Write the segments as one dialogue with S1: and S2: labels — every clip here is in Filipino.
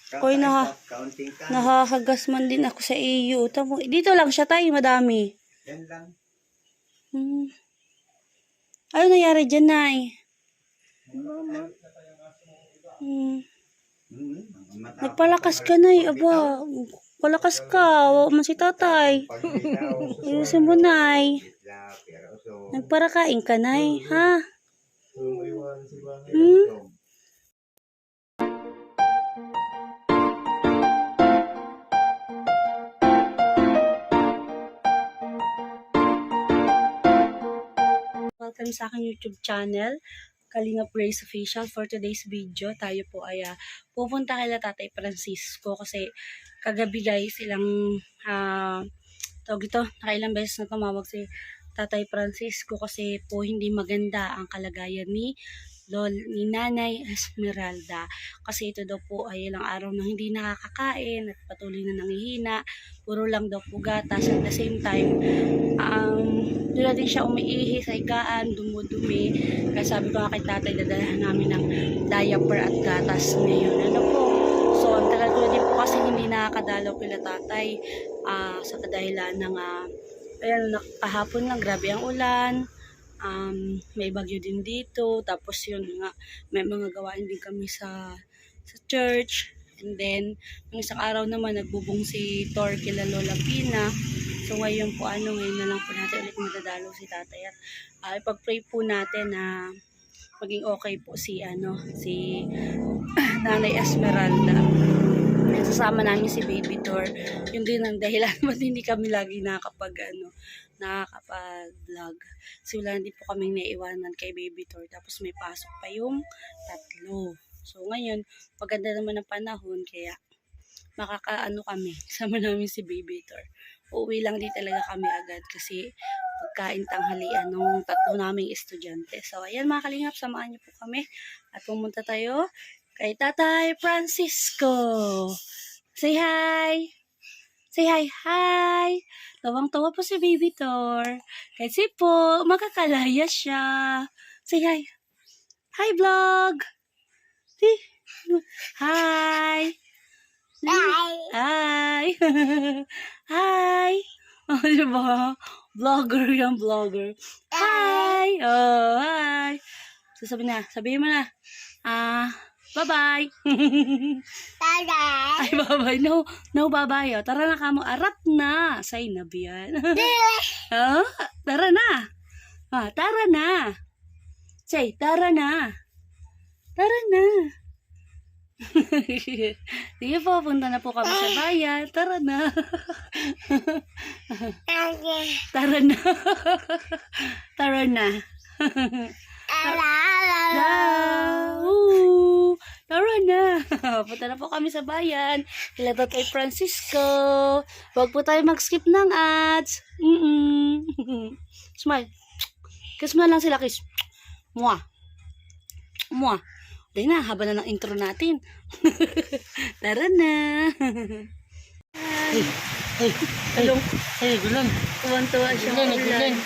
S1: Koy nahahagas man din ako sa iyo. Tamo, dito lang siya tayo, madami.
S2: Yan lang.
S1: Ano nangyari dyan, Nay? Nagpalakas ka, Nay. Aba, palakas ka. Huwag man si tatay. Ayusin mo, Nay. Nagparakain ka, Nay. Ha? Welcome sa aking YouTube channel, Kalinga Praise Official. For today's video, tayo po ay pupunta kay Tatay Francisco kasi kagabi guys, tawag ito, nakailang beses na tumawag si Tatay Francisco kasi po hindi maganda ang kalagayan ni Nanay Esmeralda. Kasi ito daw po ay ilang araw na hindi nakakakain at patuloy na nangihina. Puro lang daw po gatas. At the same time, doon din siya umiihi sa higaan, dumudumi. Kaya sabi ko nga kay tatay, dadalhan namin ng diaper at gatas ngayon. Ano po? So, ang tagal ko na din po kasi hindi nakakadalaw kila tatay sa kadahilan ng ayan, kahapon lang, grabe ang ulan. May bagyo din dito, tapos yun nga, may mga gawain din kami sa church, and then yung isang araw naman nagbubong si Tor kila Lola Pina. So ngayon po ngayon na lang po natin ulit madadalaw si tatay at ipag-pray po natin na maging okay po si Nanay Esmeralda. Sasama namin si Baby Tor. Yun din ang dahilan ba't hindi kami lagi nakakapag-vlog. Kasi wala din po kaming naiwanan kay Baby Tor. Tapos may pasok pa yung tatlo. So ngayon, maganda naman ang panahon kaya kami. Sama namin si Baby Tor. Uuwi lang din talaga kami agad kasi pagkain tanghalian ng tatlo naming estudyante. So ayan mga kalingap, samahan niyo po kami at pumunta tayo kay Tatay Francisco. Say hi! Say hi! Hi! Tawang-tawa po si Baby Tor. Kasi po, makakalaya siya. Say hi! Hi vlog! Hi!
S3: Hi!
S1: Hi! Hi! Oh, diba? Vlogger yan, vlogger. Hi! Oh, hi! So, sabihin mo na. Bye-bye!
S3: Bye-bye!
S1: Ay, bye-bye. No, bye-bye. Oh. Tara na kamo. Arat na. Say na biyan. Oh, tara na. Tara na. Say, tara na. Tara na. Sige po, punta na po kami sa bayan. Tara na. Tara na. Tara na. Tara na. Punta na po kami sa bayan. Kila Tatay Francisco. Huwag po tayo mag-skip ng ads. Smile. Kiss mo lang sila, kiss. Mwah. Mwah. Dahil na, haba na ng intro natin. Tara na.
S2: Ay, gulan.
S1: Tuwan-tuwa siya ng ulan.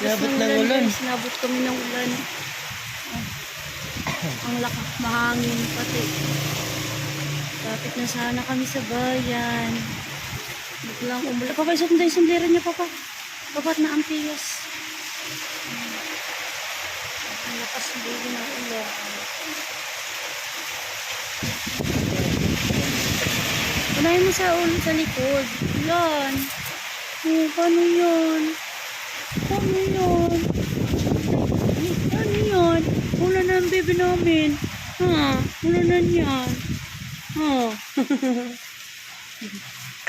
S2: Labot ng ulan.
S1: Sinabot kami ng ulan. Ang lakas, mahangin pati. Lapit na sana kami sa bayan. Biglang umulan. Papa, isot na yung sombrero niya, Papa. Babat na ang tiyas. Ang lakas ng ulan. Unahin mo sa ulo sa likod. Yan. Paano yun? Paano yun? Paano yun? Ulan na ang baby namin. Ulan na yan.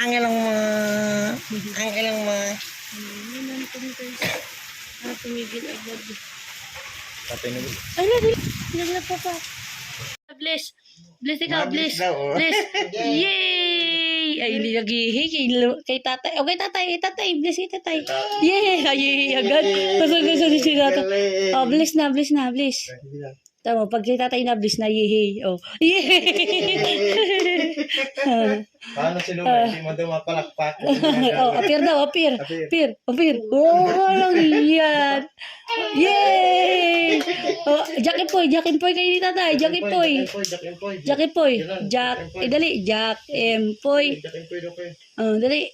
S2: Ang ilang
S1: Yan na kami guys. Tumigil agad.
S2: Tatay na gulo.
S1: Ay, naglag. Naglag pa pa. Bless. Bless ikaw, bless. Bless. Yay! Ay, naghihi kay tatay. Okay, tatay. Bless si tatay. Yay! Ay, agad. Kasag-kasag si tatay. Oh, bless na. Tama, pag si tatay na bless na, yay. Oh, yay!
S2: Paano si Luma? Hindi mo daw mapalakpak.
S1: Oh, appear daw, appear. Appear. Oh, walang yan. Yay! Oh, Jack and Poy kayo ni tatay. Jack and Poy. Jack and Poy. Dali. Jack and Poy. Oh, dali.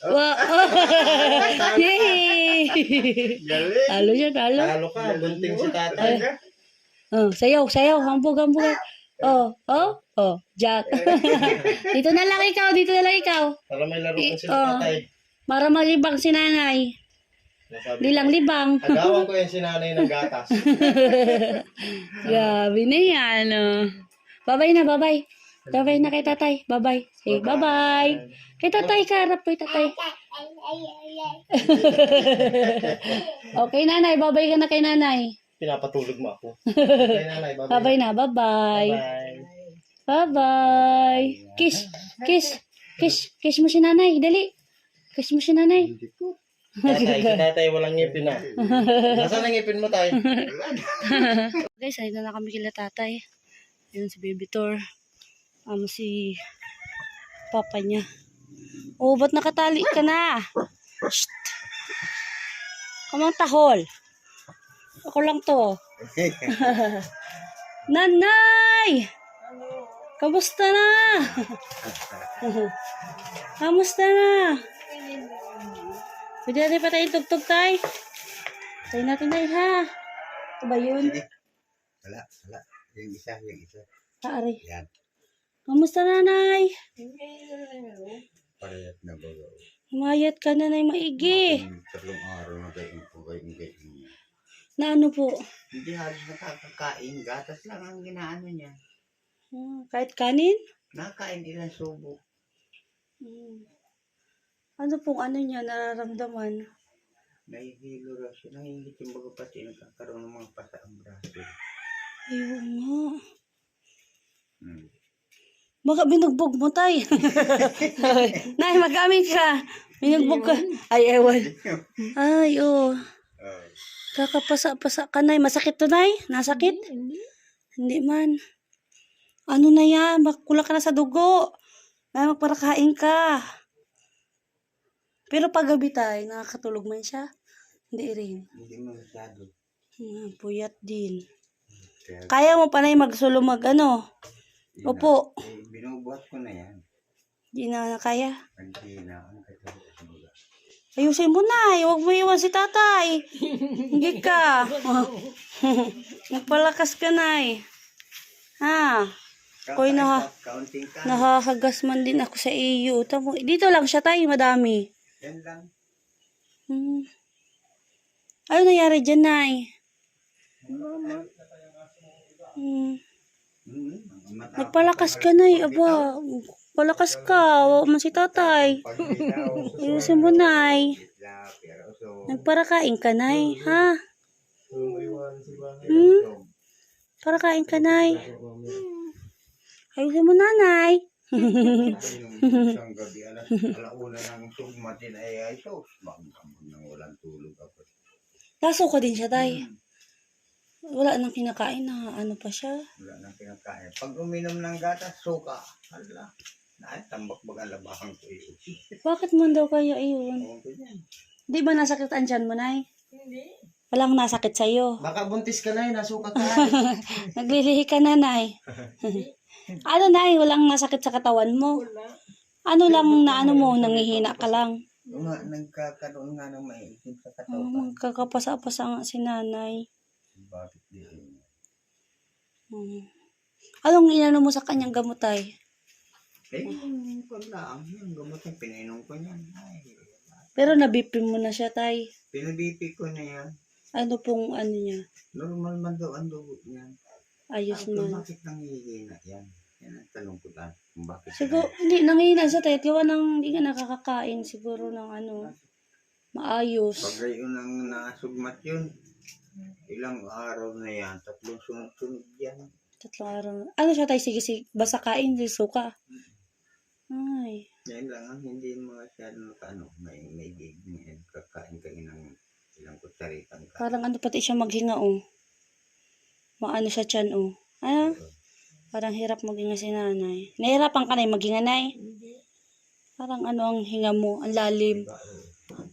S1: Wow. Yay!
S2: Galing.
S1: Talo siya, talo.
S2: Talo ka. Bunting si tatay.
S1: Oh, sayaw. Hambog. Oh, Jack. Dito na lang ikaw.
S2: Para may laro ko
S1: Oh.
S2: sila tatay.
S1: Para malibang si nanay.
S2: Nasabi ko,
S1: Libang.
S2: agawan ko yung sinanay ng gatas.
S1: Grabe na yan. Oh. Bye-bye na. Bye-bye na kay tatay. Bye-bye. Say bye-bye. Kay tatay, karap kay tatay. Okay, nanay. Bye-bye ka na kay nanay.
S2: Pinapatulog mo ako. Okay, nanay. Bye-bye.
S1: Bye-bye na. Bye-bye. Bye-bye. Kiss. Kiss mo si nanay. Dali. Kiss mo si nanay.
S2: Tatay, si tatay walang ngipin na. Nasaan ang ngipin mo tayo?
S1: Guys, ayun na kami kila tatay. Ayun si Baby Tor. Si papa niya. Oh, ba't nakatali ka na? Shh. Kamang tahol. Ako lang to. Nanay! Kamusta na? Kamusta na? Pwede natin patayin tugtog tay. Patayin natin tay ha. Ito ba yun?
S3: Wala. Yung isa.
S1: Aari.
S3: Yan.
S1: Kamusta nanay?
S3: Parehas na bago.
S1: Humayat ka nanay maigi.
S3: Tatlong araw na kayo.
S1: Na ano po?
S3: Hindi halos nakakakain. Gatas lang ang ginaano niya.
S1: Kahit kanin?
S3: Nakain ilang subo.
S1: Ano pong ano niya nararamdaman?
S3: Nahihilo raw siya. Nahihingit yung bago pati nagkakaroon ng mga pasa ang braso.
S1: Ayun nga.
S3: Hmm.
S1: Baka binugbog mo tay. Nay, mag-amin ka. Binugbog ka. Ay, ewan. Ay, oh. Kakapasa-pasa ka, Nay. Masakit to, Nay? Nasakit? Hindi man. Ano na yan? Makula ka na sa dugo. Nay, magparakain ka. Pero pag gabi tayo, nakakatulog man siya. Hindi rin.
S3: Hindi mo masyado.
S1: Puyat din.
S3: Kaya,
S1: Kaya mo pa, Nay, magsulo ano?
S3: yun
S1: Opo.
S3: na. Binubuhat ko na yan.
S1: Di na kaya.
S3: Hindi na. Ang katulad sa baga.
S1: Ayusin mo, Nay. Huwag mo iwan si tatay. Hindi ka. Magpalakas ka, Nay. Ha? Koy
S3: Kaunting ka.
S1: Nahahagas man din ako sa iyo. Dito lang siya tayo, madami.
S3: Yan lang.
S1: Ano nangyari dyan, Nay? Nagpalakas ka, Nay. Aba, palakas ka. Huwag mo si tatay. Ayusin mo, Nay. Nagparakain ka, Nay. Ha? Parakain ka, Nay. Ayusin mo, Nanay.
S3: Isang gabi, alauna ng sugmatin ay ito. Bangkamon nang walang tulog ako.
S1: Laso ka din siya, Tay. Wala nang kinakain na ano pa siya.
S3: Wala nang kinakain. Pag uminom ng gatas, suka. Hala. Tambak bag alabahan ko iyo.
S1: Bakit man daw kaya iyon?
S3: Ewan ko yan.
S1: Di ba nasakit ang tiyan mo, Nay? Hindi. Walang nasakit sa'yo.
S2: Baka buntis ka na nasuka ka.
S1: Naglilihi ka na, Nay. Ano, Nay? Walang nasakit sa katawan mo? Ano lang na ano mo? Nangihina ka lang?
S3: Nagkakaroon nga ng maiitim sa katawan.
S1: Magkakapasa-pasa nga si nanay.
S3: Bakit di?
S1: Anong inano mo sa kanyang gamot, Tay?
S3: Paglaang yung gamot yung pinainom ko niyan.
S1: Pero nabipin mo na siya, Tay.
S3: Pinabipi ko na yan.
S1: Ano pong ano niya?
S3: Normal man daw ang dugo niyan.
S1: Ayos man.
S3: Bakit nangihina yan? Yan ang tanong ko lang. Kung bakit
S1: Siguro, hindi, nangihina siya, Tay. Tiwa nang hindi ka nakakakain siguro ng ano, maayos.
S3: pag yun ang nasugmat yun, ilang araw na yan, 3 sunod-sunod yan.
S1: 3 araw. Ano siya, Tay? Sige, basta kain, suka. Ay.
S3: Yan lang ang hindi masyadong may gig na kakain ka ilang kutsaritan ka.
S1: Parang ano pati siya maghinga, oh. Maano sa tiyan, oh. Ano? Parang hirap maging si nanay. Nahirapan ka na maging nanay? Parang ano ang hinga mo? Ang lalim.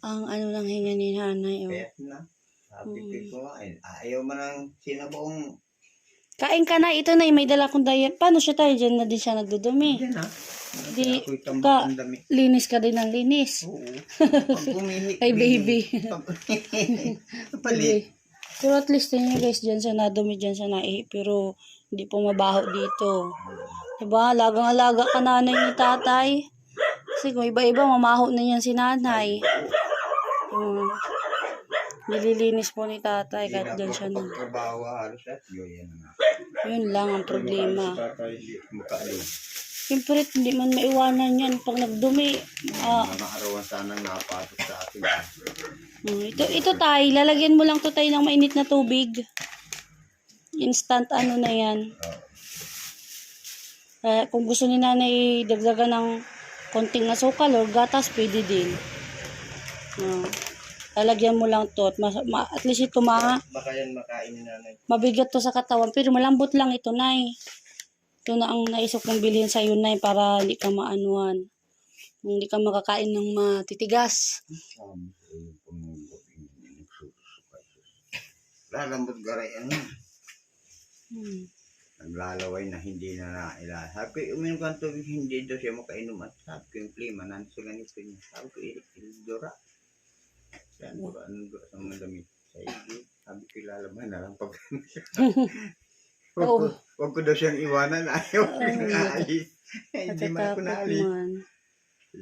S1: Ang ano ng hinga ni nanay. Oh.
S3: Pet na. Sabi ko kumain. Ayaw man ang sinabong.
S1: Kain ka na. Ito na, may dala kong diet. Paano siya tayo? Diyan na din siya nagdudumi.
S3: Yan na.
S1: Di
S3: Ako'y tambak
S1: ka,
S3: ang dami.
S1: linis ka din ng linis.
S3: Oo. Pag bumihik.
S1: Ay, baby.
S3: Palit.
S1: Pero at least yun guys, dyan sa nadumi, dyan sa naihi. Pero hindi po mabaho dito. Diba? Alagang-alaga ka nanay ni tatay. Kasi kung iba-iba, mamaho na yan si nanay. Nililinis po ni tatay kahit dyan siya na.
S3: Pagtrabaho halos at yun na.
S1: Yun lang ang problema.
S3: Tatay, hindi makaalis.
S1: Siyempre, hindi man maiwanan yan pag nagdumi.
S3: Mga arawan sanang napasok sa atin.
S1: Ito tay, lalagyan mo lang to tay ng mainit na tubig. Instant ano na yan. Kung gusto ni nanay dagdagan ng konting asukal o gatas, pwede din. Lalagyan mo lang to. At least ito
S2: Baka yan makain ni nanay.
S1: mabigat to sa katawan. Pero malambot lang ito, nay. Ito na ang naisip kong bilhin sa iyo, nay, para hindi ka maanuan. Hindi ka makakain ng matitigas.
S3: Lalambot garay ano. Naglalaway na hindi na naila. Sabi ko, uminom ka ng tubig, hindi daw siya makainom. At sabi ko yung klima, nandito ganito niya. Sabi ko, Dora. Sabi ko, ano sa mga damit? Sabi ko, lalaban na lang pag Huwag ko daw siyang iwanan. Ayaw ko naalis. Hindi man ako naalis.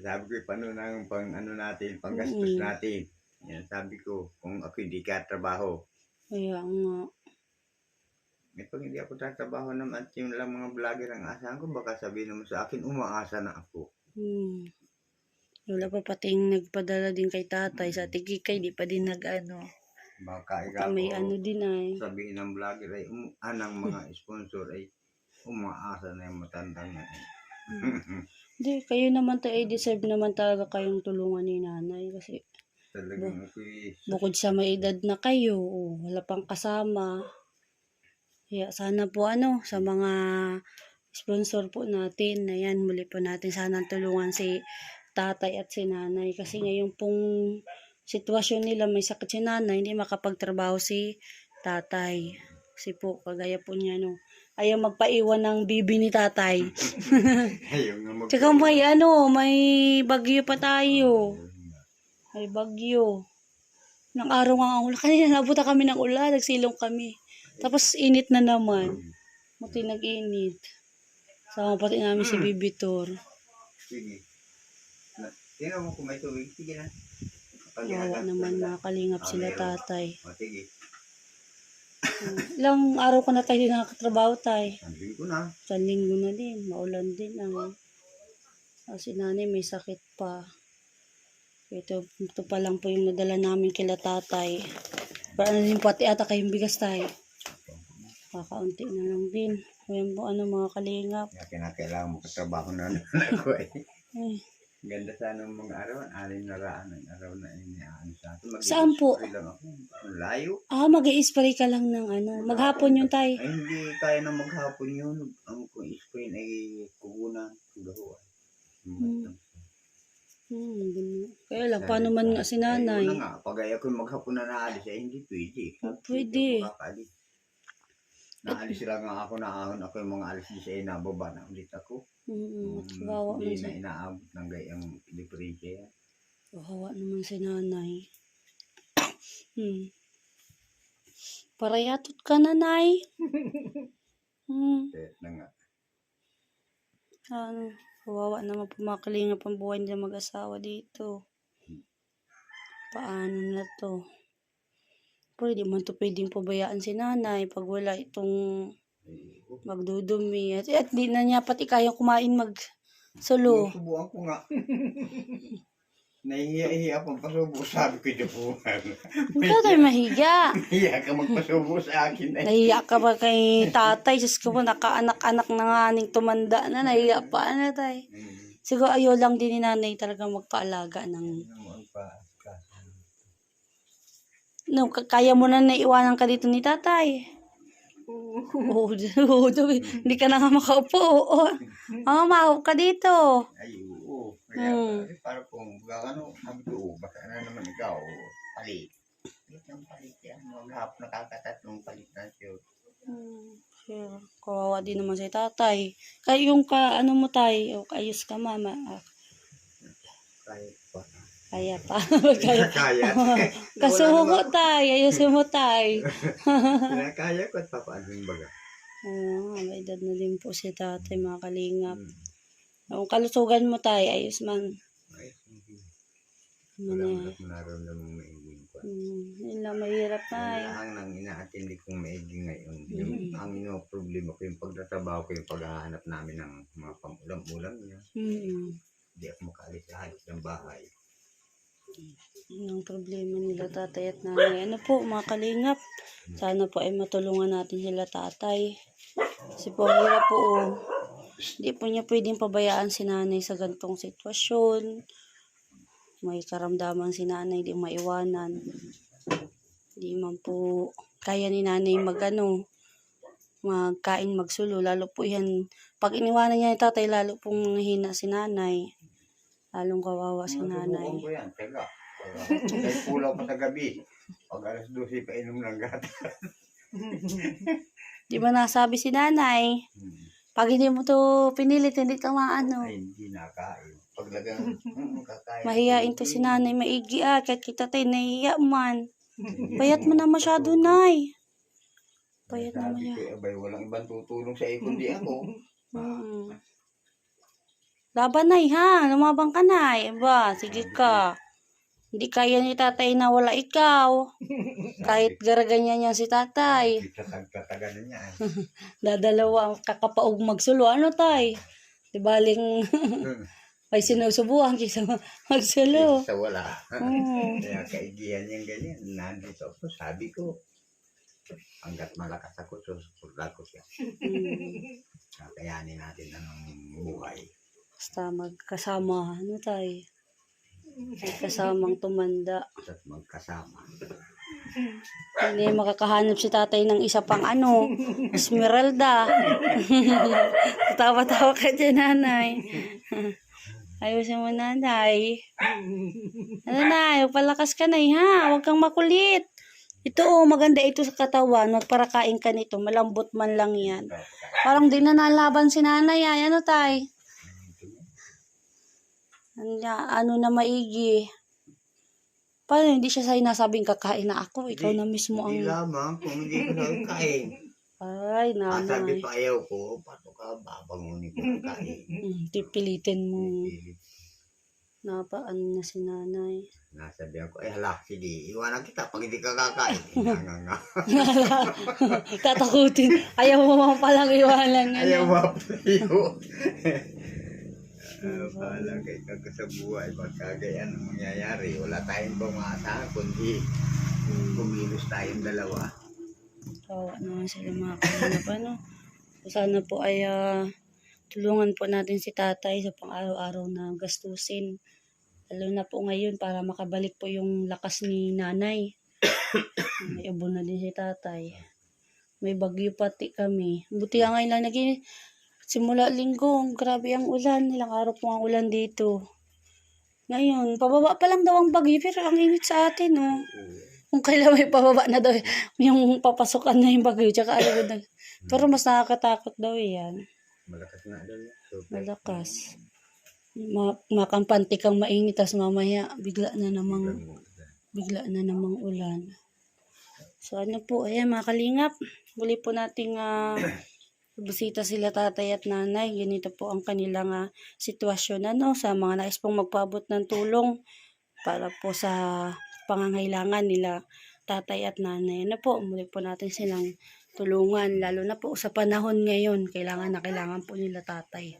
S3: Sabi ko, paano nang pang ano natin, pang gastos natin. Yan, sabi ko, kung ako hindi ka trabaho.
S1: Kaya nga.
S3: Pag hindi ako tatrabaho naman at yung lang mga vlogger ang asahan ko, baka sabihin naman sa akin, umaasa na ako.
S1: Wala pa pating nagpadala din kay tatay. Sa tigikay, di pa din nag-ano.
S3: Baka
S1: Baka may ano din ay.
S3: sabihin ng vlogger ay, anang mga sponsor ay umaasa na yung matandang yan.
S1: Hindi, kayo naman tayo, deserve naman talaga kayong tulungan ni nanay. Kasi
S3: Talagang ako'y
S1: bukod sa may edad na kayo, wala pang kasama. Kaya sana po sa mga sponsor po natin, ayan, muli po natin sana tulungan si tatay at si nanay. Kasi ngayon pong sitwasyon nila, may sakit si nanay, hindi makapagtrabaho si tatay. Kasi po, kagaya po niya, ayaw magpaiwan ng bibi ni tatay.
S3: ayaw nga
S1: Tsaka may may bagyo pa tayo. May bagyo. Nang araw nga ang ulan. Kanina nabuta kami ng ulan, nagsilong kami. Tapos init na naman. Muti nag-init. Sama pati namin si Bibitor.
S3: Sige. Tingnan mo kung may tubig. Sige na.
S1: Kawawa naman mga kalingap sila tatay.
S3: O, sige.
S1: Ilang araw ko na tayo din nakakatrabaho tayo.
S3: Sabihin ko na.
S1: Sa linggo na din. Maulan din. Si nanay may sakit pa. Ito pa lang po yung nadala namin kila tatay. Para din pati ata kayong bigas tayo. Kakaunti na lang din. Ayan po mga kalingap.
S3: Kaya kinakailangan mo katrabaho na naman ako eh.
S1: Ay.
S3: Ganda sana ng mga araw. Alin na raan ng araw na iniaan sa atin.
S1: Saan po?
S3: Lang ako. Layo.
S1: Mag-i-spray ka lang ng maghapon yun tayo.
S3: Ay, hindi kaya na maghapon yun. Ang kung spray ay kukunan. Kugahuan.
S1: Kaya lang, paano man nga si nanay?
S3: Ay, nga, pag ayaw ko maghapon na naalis, ay hindi pwede.
S1: Pwede.
S3: Naalis sila nga ako, naahon ako yung mga alis di siya, nababa na ulit ako.
S1: Kawawa man
S3: Hindi
S1: si
S3: na inaabot ng gayang diferensya yan.
S1: kawawa naman si nanay. Parayatot ka na, nay.
S3: Kaya na nga.
S1: Kawawa naman po mga kalingap ang buhay nila mag-asawa dito. Paano na to? Pwede man to pwedeng pabayaan si nanay pag wala itong magdudumi. At di na niya pati kayang kumain mag-solo.
S3: Subukan ko nga. Nahihiya pang pasubo, sabi ko dyan po.
S1: Ikaw tayo mahiga.
S3: Nahiya ka magpasubo sa akin.
S1: Nahiya ka ba kay tatay? Diyos ko po, nakaanak-anak na nga ning tumanda na. Nahiya pa na tayo. Siguro ayaw lang din ni nanay talaga magpaalaga ng... kaya mo na naiwanan ka dito ni tatay. Oo, hindi ka na nga makaupo. Oo, mahawak ka dito.
S3: Ay, oo. Kaya para kung ano, sabi ko, baka na naman ikaw, palit. Palit ng palit yan. Nakakatatlong palit na siya.
S1: Sure. Kawawa din naman si tatay. Kaya yung ano mo tay, ayos ka mama.
S3: Kaya pa.
S1: Kaya pa.
S3: Kaya.
S1: Kasuko tay, ayusin mo tay.
S3: Kaya ko at papaano yung baga.
S1: May edad na din po si tatay, mga kalingap. Yung kalusugan mo tay, ayos man.
S3: Ay,
S1: Ano
S3: naramdaman mo maiging ko.
S1: yun lang mahirap tay.
S3: Ang nang inaatindi kong maiging ngayon, yung ang problema ko yung pagtatrabaho ko, yung paghahanap namin ng mga pang-ulam-ulam niya. Hindi ako makaalis sa halos ng bahay.
S1: Yun ang problema nila tatay at nanay. Ano po mga kalingap, sana po ay matulungan natin sila tatay. Kasi po ang hirap po Hindi po niya pwedeng pabayaan si nanay sa gantong sitwasyon. May karamdaman si nanay, di maiwanan. Di man po kaya ni nanay magkain, magsulo. Lalo po yan, pag iniwanan niya ni tatay, lalo pong hina si nanay. Lalong kawawa si nanay.
S3: Subukan ko yan, teka. Kahit pulaw pa sa gabi. Pag alas 12 pa inom ng gata.
S1: Di ba nasabi si nanay? Pag hindi mo to pinilit, hindi ka maano.
S3: Ay, hindi nakain. Paglagang kakain.
S1: Mahiyain to si nanay, maigi kahit kita tayo nahiya man. Payat mo na masyado, nay. Payat na
S3: Sabi
S1: masyado.
S3: ko, abay, walang ibang tutulong sa iyo kundi ako.
S1: Laban, nay, ha? Lumabang ka, nay. Ba, sige ka. Hindi kaya ni tatay na wala ikaw. Kahit garaganyan niya si tatay.
S3: Tatagalan niya.
S1: Dadalawa ang kakapaog magsulo. Ano, tay? Di baling ay sinusubuhan kisa magsulo.
S3: Sa wala. Kaya kaigihan niyang ganyan. Nandito ako, sabi ko. Hanggat malakas ako, susulat ko siya. Kakayanin natin ang buhay.
S1: Basta magkasama. Ano, tay? May kasamang tumanda.
S3: At magkasama.
S1: Hindi makakahanap si tatay ng isa pang Esmeralda. Tawa-tawa ka dyan, nanay. Ayusin mo, nanay. Ano, nay? Palakas ka, nay, ha? Huwag kang makulit. Ito, maganda ito sa katawan. Magparakain ka nito. Malambot man lang yan. Parang di na nalaban si nanay, ay. Ano, tay? Ano na maigi. Paano hindi siya sa'yo nasabing kakain na ako? Ikaw na mismo
S3: Hindi
S1: ang...
S3: lamang kung hindi ko na kain.
S1: Ay,
S3: Sabi
S1: nanay.
S3: pa ayaw ko, pato ka babangunin ko ng kain.
S1: Pipilitin mo. Napaano na si nanay.
S3: Nasabihan ko, hala, sige, iwanan kita pag hindi ka kakain. Nga.
S1: Tatakutin. Ayaw mo man palang iwanan.
S3: Ayaw mapayo. Paala kay kag sa buhay, pagkagayan ang mangyayari. Wala tayong pumaasahan, kundi kumilos tayong dalawa.
S1: Kawa naman sila mga kanina pa, no? Sana po ay tulungan po natin si tatay sa pang-araw-araw na gastusin. Lalo na po ngayon para makabalik po yung lakas ni nanay. May ubo na din si tatay. May bagyo pati kami. Buti nga ngayon lang simula linggo, grabe ang ulan. Ilang araw po ang ulan dito. Ngayon, pababa pa lang daw ang bagyo, pero ang init sa atin, no? Kung kailan may pababa na daw, yung papasokan na yung bagyo, tsaka alagod na. Pero mas nakakatakot daw yan.
S3: Malakas na daw yan.
S1: Malakas. Makampante kang mainit, tas mamaya, bigla na namang ulan. So ano po, ayan mga kalingap, muli po nating bisita sila tatay at nanay. Ganito po ang kanilang sitwasyon sa mga nais pong magpaabot ng tulong para po sa pangangailangan nila tatay at nanay. Ano po, muli po natin silang tulungan. Lalo na po sa panahon ngayon, kailangan po nila tatay.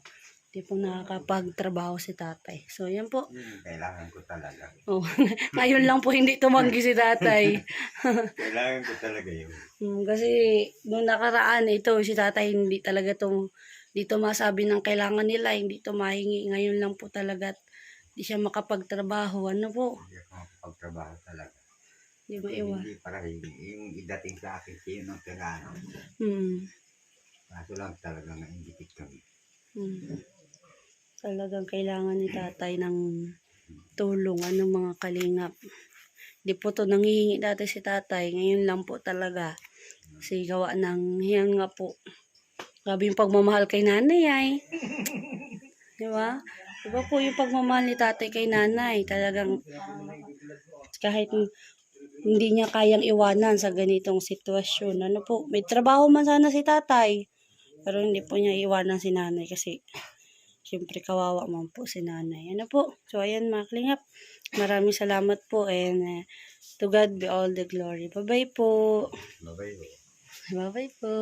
S1: Hindi po nakakapagtrabaho si tatay. So, yan po.
S3: Kailangan ko talaga.
S1: Oh, ngayon lang po hindi tumanggi si tatay.
S3: Kailangan ko talaga yun.
S1: Kasi nung nakaraan si tatay hindi talaga dito masabi ng kailangan nila, hindi to mahingi. Ngayon lang po talaga hindi siya makapagtrabaho. Ano po?
S3: Hindi ako makapagtrabaho talaga.
S1: Hindi maiwan.
S3: Hindi para yung idating sa akin siya ng kagano. Kaso lang talaga nga indikit kami.
S1: Talagang kailangan ni tatay ng tulong, mga kalingap. Di po to nangihingi dati si tatay, ngayon lang po talaga. Kasi gawa ng yan nga po. Grabe yung pagmamahal kay nanay ay. Di ba? Diba po yung pagmamahal ni tatay kay nanay, talagang kahit hindi niya kayang iwanan sa ganitong sitwasyon. Ano po, may trabaho man sana si tatay, pero hindi po niya iwanan si nanay kasi siyempre kawawa man po si nanay. Ano po, so ayan mga kalingap, maraming salamat po and to God be all the glory. Bye-bye po.
S3: Babay.
S1: Bye-bye po.